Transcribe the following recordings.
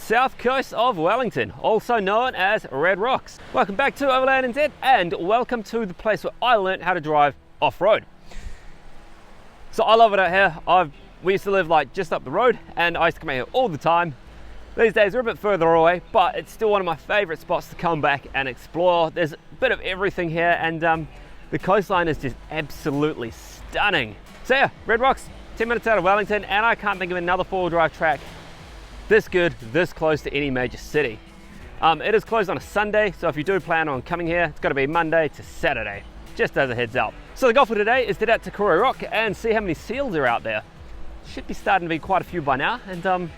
south coast of Wellington, also known as Red Rocks. Welcome back to Overland NZ, and welcome to the place where I learned how to drive off-road. So I love it out here. We used to live like just up the road, and I used to come out here all the time. These days we're a bit further away, but it's still one of my favorite spots to come back and explore. There's a bit of everything here, and the coastline is just absolutely stunning. So yeah, Red Rocks, 10 minutes out of Wellington, and I can't think of another four-wheel drive track this good, this close to any major city. It is closed on a Sunday, so if you do plan on coming here, it's got to be Monday to Saturday, just as a heads up. So the goal for today is to head out to Quarry Rock and see how many seals are out there. Should be starting to be quite a few by now, and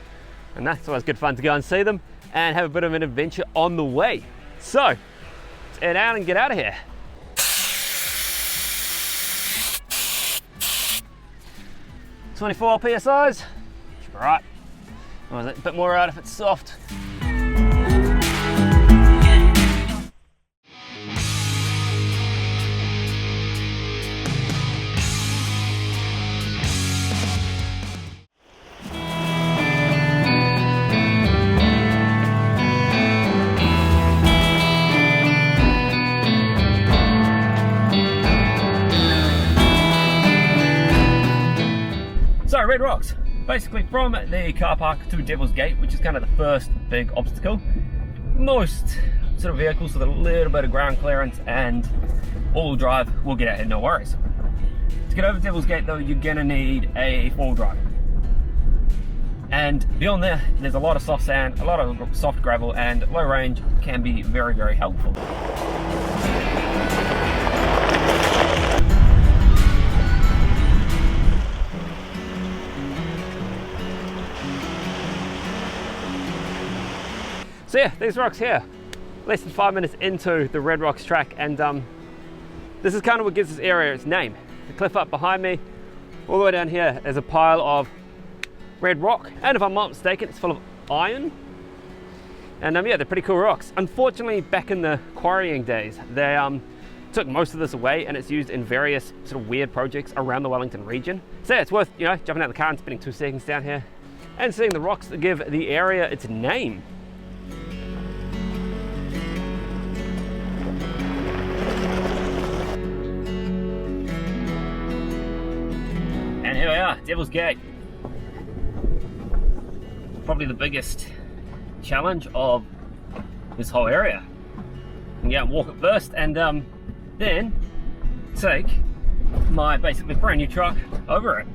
that's always good fun to go and see them and have a bit of an adventure on the way. So let's head out and get out of here. "24 PSIs, should be right. Or is it a bit more out if it's soft?" So Red Rocks, basically from the car park to Devil's Gate, which is kind of the first big obstacle. Most sort of vehicles with a little bit of ground clearance and all-wheel drive will get out here, no worries. To get over Devil's Gate though, you're gonna need a four-wheel drive. And beyond there, there's a lot of soft sand, a lot of soft gravel, and low range can be very, very helpful. So yeah, these rocks here, less than 5 minutes into the Red Rocks track, and this is kind of what gives this area its name. The cliff up behind me, all the way down here is a pile of red rock, and if I'm not mistaken, it's full of iron. And yeah, they're pretty cool rocks. Unfortunately, back in the quarrying days, they took most of this away, and it's used in various sort of weird projects around the Wellington region. So yeah, it's worth, you know, jumping out of the car and spending 2 seconds down here and seeing the rocks that give the area its name. Here we are, Devil's Gate. Probably the biggest challenge of this whole area. And get out and walk it first, and then take my basically brand new truck over it.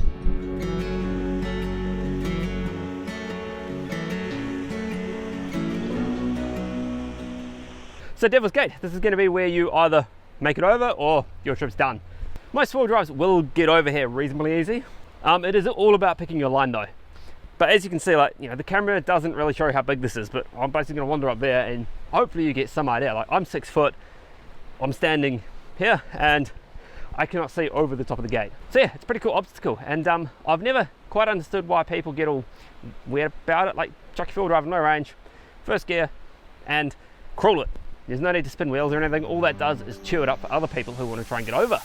So Devil's Gate, this is going to be where you either make it over or your trip's done. Most four-wheel drives will get over here reasonably easy. It is all about picking your line though. But as you can see, like, you know, the camera doesn't really show how big this is, but I'm basically gonna wander up there and hopefully you get some idea. Like, I'm 6 foot, I'm standing here, and I cannot see over the top of the gate. So yeah, it's a pretty cool obstacle, and I've never quite understood why people get all weird about it. Like, chuck your four-wheel drive, no range, first gear, and crawl it. There's no need to spin wheels or anything. All that does is chew it up for other people who want to try and get over.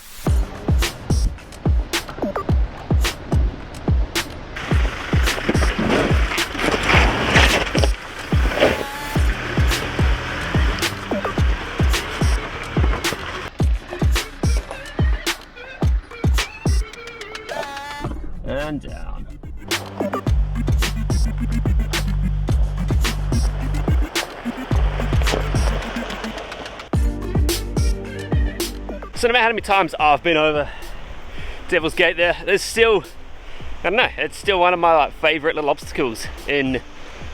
And down. So no matter how many times I've been over Devil's Gate there's still, I don't know, it's still one of my like favourite little obstacles in,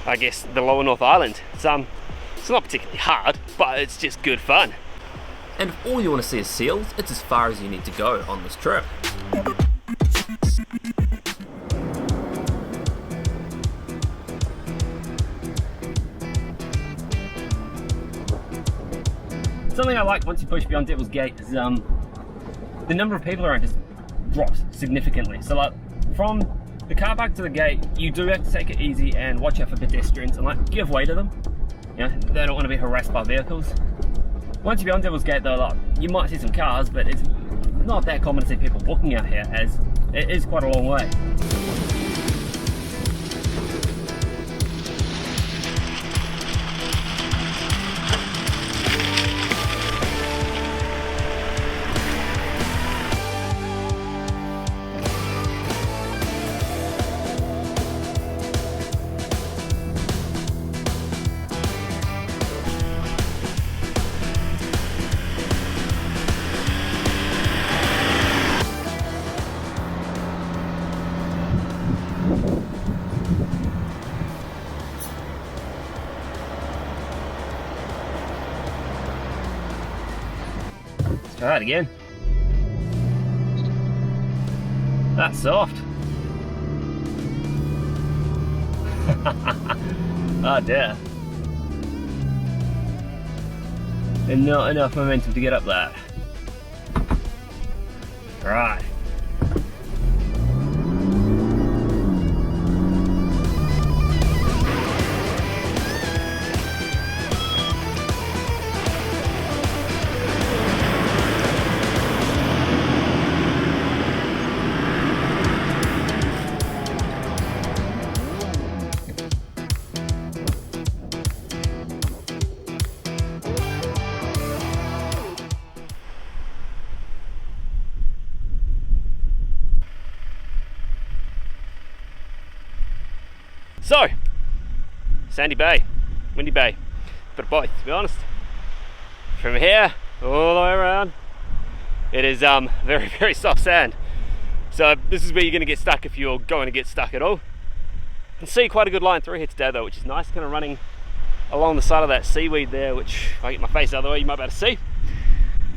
I guess, the lower North Island. It's not particularly hard, but it's just good fun. And if all you want to see is seals, it's as far as you need to go on this trip. Something I like once you push beyond Devil's Gate is the number of people around just drops significantly. So like from the car park to the gate, you do have to take it easy and watch out for pedestrians and like give way to them. You know, they don't want to be harassed by vehicles. Once you're beyond Devil's Gate though, like, you might see some cars, but it's not that common to see people walking out here, as it is quite a long way. Try that again. That's soft. Oh dear. And not enough momentum to get up that. Right. So, sandy bay, windy bay, bit of both to be honest. From here all the way around, it is very, very soft sand. So this is where you're going to get stuck if you're going to get stuck at all. You can see quite a good line through here today though, which is nice, kind of running along the side of that seaweed there, which if I get my face out of the way you might be able to see.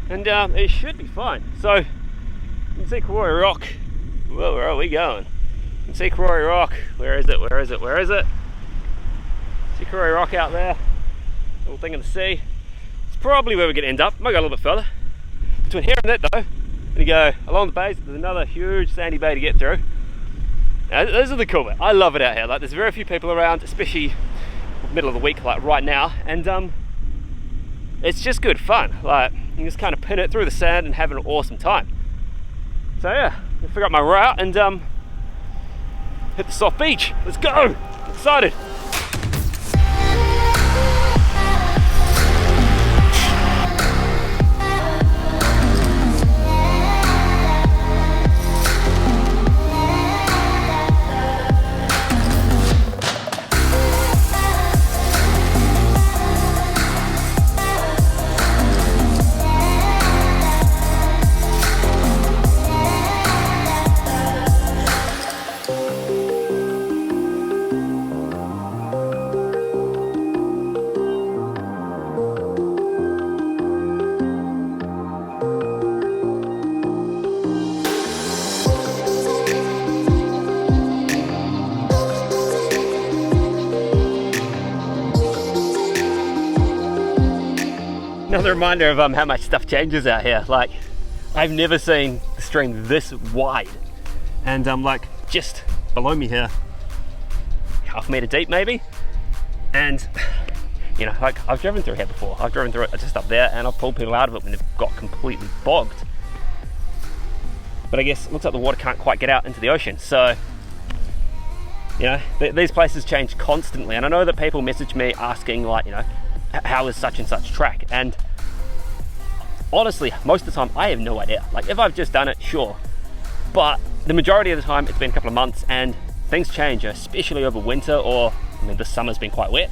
And it should be fine. So you can see Quarry Rock. Whoa, where are we going? You can see Quarry Rock. Where is it? Where is it? Where is it? See Quarry Rock out there? Little thing in the sea. It's probably where we're going to end up. Might go a little bit further. Between here and that though, we go along the base. There's another huge sandy bay to get through. Now, those are the cool bit. I love it out here. Like, there's very few people around, especially middle of the week, like right now. And it's just good fun. Like, you just kind of pin it through the sand and have an awesome time. So yeah, I'll figure out my route and hit the soft beach. Let's go! I'm excited. Another reminder of how much stuff changes out here. Like, I've never seen the stream this wide, and like just below me here, half a meter deep maybe. And you know, like, I've driven through here before. I've driven through it just up there, and I've pulled people out of it when they've got completely bogged. But I guess it looks like the water can't quite get out into the ocean. So you know, these places change constantly, and I know that people message me asking, like, you know, how is such and such track? And honestly, most of the time I have no idea. Like, if I've just done it, sure, but the majority of the time it's been a couple of months and things change, especially over winter, or I mean, this summer's been quite wet.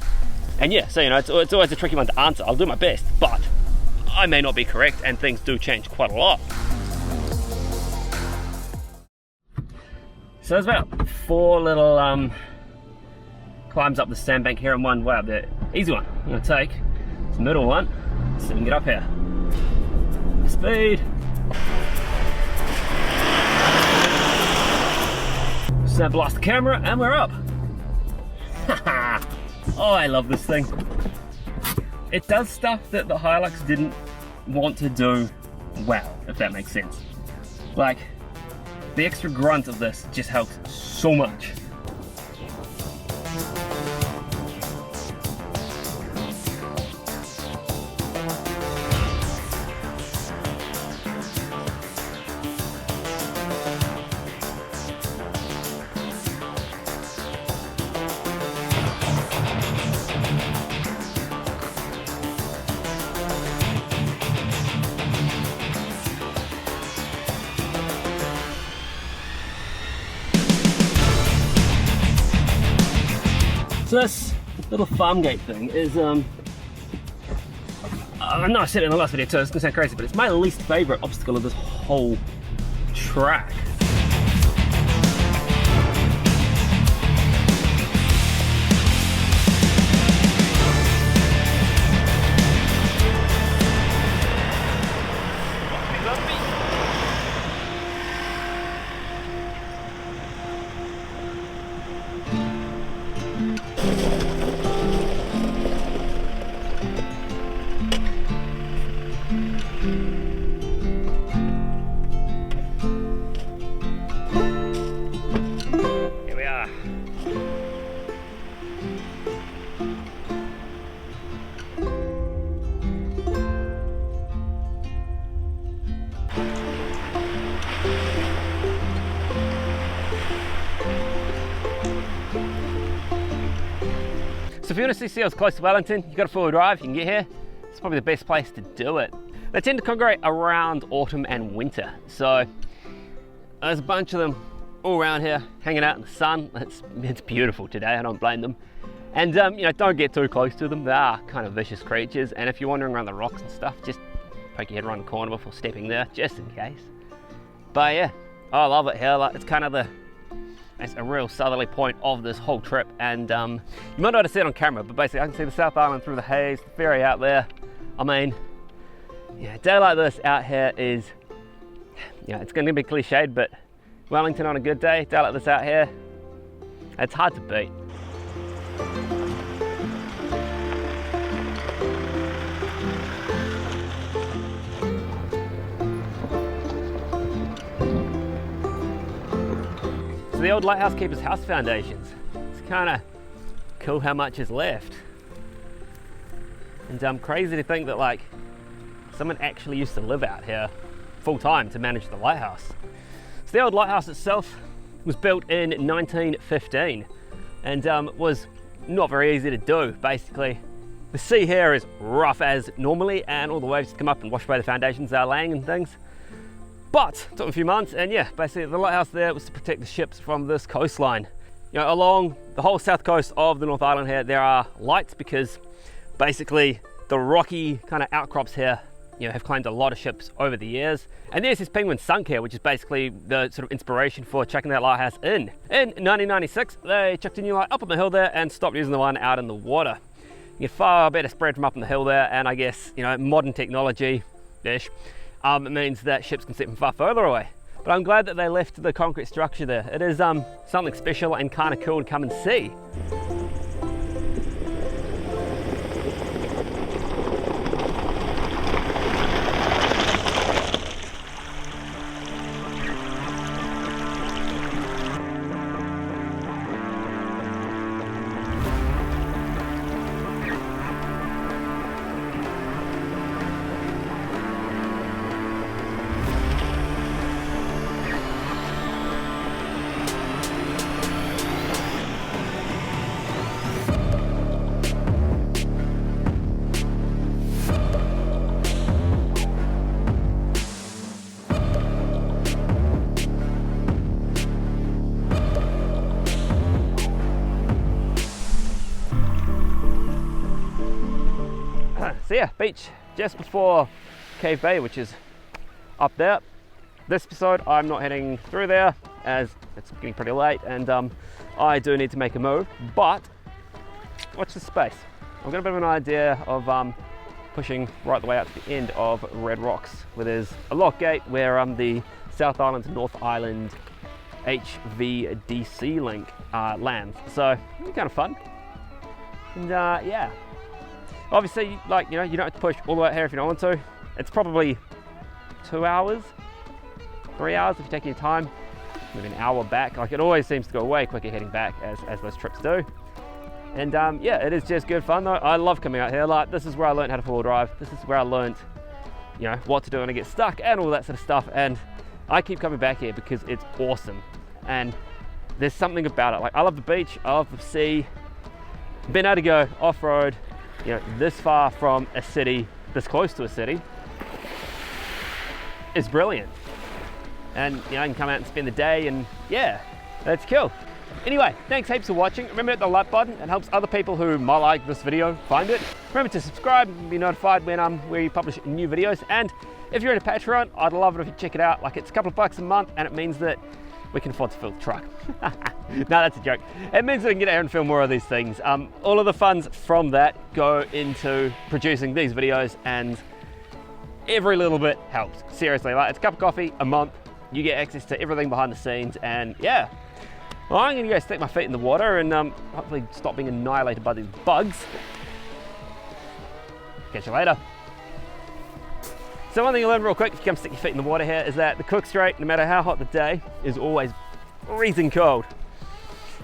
And yeah, so you know, it's always a tricky one to answer. I'll do my best, but I may not be correct, and things do change quite a lot. So there's about 4 little climbs up the sandbank here, and one way up there. Easy one. I'm gonna take the middle one, so we can get up here. Speed. Snap blast the camera, and we're up. Oh, I love this thing. It does stuff that the Hilux didn't want to do well, if that makes sense. Like, the extra grunt of this just helps so much. So this little farm gate thing is, I know I said it in the last video too, it's gonna sound crazy, but it's my least favorite obstacle of this whole track. if you want to see seals close to Wellington, you've got a 4-wheel drive, you can get here. It's probably the best place to do it. They tend to congregate around autumn and winter. So there's a bunch of them all around here hanging out in the sun. It's beautiful today, I don't blame them. And you know, don't get too close to them. They are kind of vicious creatures. And if you're wandering around the rocks and stuff, just poke your head around the corner before stepping there, just in case. But yeah, I love it here. Like, it's kind of it's a real southerly point of this whole trip. And you might not have to see it on camera, but basically I can see the South Island through the haze, the ferry out there. I mean, yeah, a day like this out here is, yeah, it's going to be cliched, but Wellington on a good day, day like this out here, it's hard to beat. So the old Lighthouse keeper's house foundations. It's kind of cool how much is left. And crazy to think that like someone actually used to live out here full time to manage the lighthouse. So the old lighthouse itself was built in 1915 and was not very easy to do. Basically, the sea here is rough as normally and all the waves come up and wash away the foundations they're laying and things. But it took a few months, and yeah, basically the lighthouse there was to protect the ships from this coastline. You know, along the whole south coast of the North Island here, there are lights because basically the rocky kind of outcrops here, you know, have claimed a lot of ships over the years. And there's this penguin sunk here, which is basically the sort of inspiration for chucking that lighthouse in. In 1996, they chucked a new light up on the hill there and stopped using the one out in the water. You get far better spread from up on the hill there, and I guess, you know, modern technology-ish, it means that ships can see from far further away. But I'm glad that they left the concrete structure there. It is something special and kind of cool to come and see. So yeah, beach just before Cave Bay, which is up there. This episode I'm not heading through there as it's getting pretty late and I do need to make a move, but watch the space. I've got a bit of an idea of pushing right the way out to the end of Red Rocks, where there's a lock gate where the South Island to North Island HVDC link lands. So it'll be kind of fun. And yeah. Obviously, like, you know, you don't have to push all the way out here if you don't want to. It's probably 2 hours, 3 hours if you're taking your time, maybe an hour back. Like, it always seems to go way quicker heading back as those trips do. And yeah, it is just good fun though. I love coming out here. Like, this is where I learned how to 4-wheel drive. This is where I learned, you know, what to do when I get stuck and all that sort of stuff. And I keep coming back here because it's awesome. And there's something about it. Like, I love the beach, I love the sea. Being able to go off-road, you know, this far from a city, this close to a city, is brilliant. And you know, I can come out and spend the day, and yeah, that's cool. Anyway, thanks heaps for watching. Remember to hit the like button, it helps other people who might like this video find it. Remember to subscribe and be notified when we publish new videos. And if you're in a Patreon, I'd love it if you check it out. Like, it's a couple of bucks a month, and it means that we can afford to fill the truck. No, that's a joke. It means we can get out and film more of these things. All of the funds from that go into producing these videos, and every little bit helps. Seriously, like, it's a cup of coffee a month. You get access to everything behind the scenes, and yeah. Well, I'm gonna go stick my feet in the water and hopefully stop being annihilated by these bugs. Catch you later. So one thing you learn real quick if you come stick your feet in the water here is that the Cook Strait, no matter how hot the day, is always freezing cold.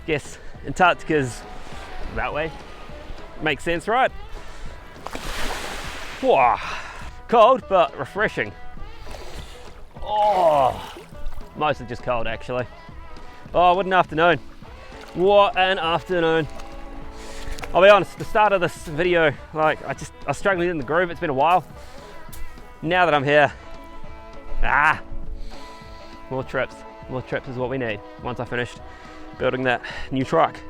Guess Antarctica's that way. Makes sense, right? Whoa. Cold, but refreshing. Oh, mostly just cold actually. Oh, what an afternoon. What an afternoon. I'll be honest, the start of this video, like I was struggling in the groove. It's been a while. Now that I'm here, more trips is what we need once I finished building that new truck.